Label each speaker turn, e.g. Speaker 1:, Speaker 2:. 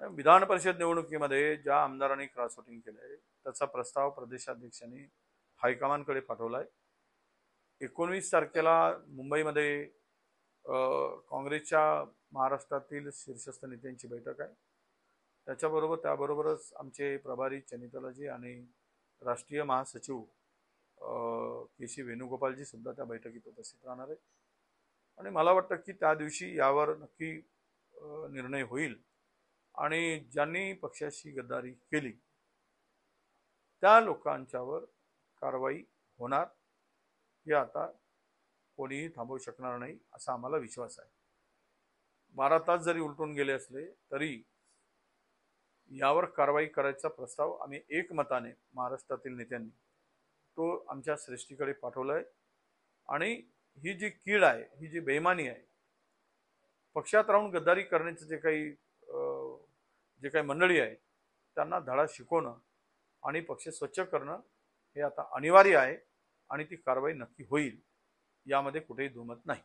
Speaker 1: विधान परिषद निवडणुकीमध्ये ज्या आमदारांनी क्रॉस वोटिंग केलंय त्याचा प्रस्ताव प्रदेशाध्यक्षांनी हायकमांडकडे पाठवलाय। 19 तारखेला मुंबईमध्ये काँग्रेसच्या महाराष्ट्रातील शीर्षस्थ नेत्यांची बैठक आहे। त्याबरोबरच आमचे प्रभारी चनितलाजी आणि राष्ट्रीय महासचिव के.सी. वेणुगोपालजी सुद्धा त्या बैठकीत उपस्थित राहणार आहेत आणि मला वाटतं की त्या दिवशी यावर नक्की निर्णय होईल आणि ज्यांनी पक्षाशी गद्दारी केली त्या लोकांच्यावर कारवाई होणार हे आता कोणीही थांबवू शकणार नाही असा आम्हाला विश्वास आहे। 12 तास जरी उलटून गेले असले तरी यावर कारवाई करायचा प्रस्ताव आम्ही एकमताने महाराष्ट्रातील नेत्यांनी तो आमच्या श्रेष्ठीकडे पाठवलाय आणि ही जी कीड आहे, ही जी बेईमानी आहे, पक्षात राहून गद्दारी करण्याचे जे काही मंडळी आहे त्यांना धडा शिकवणं आणि पक्ष स्वच्छ करणं हे आता अनिवार्य आहे आणि ती कारवाई नक्की होईल यामध्ये कुठेही दुमत नाही।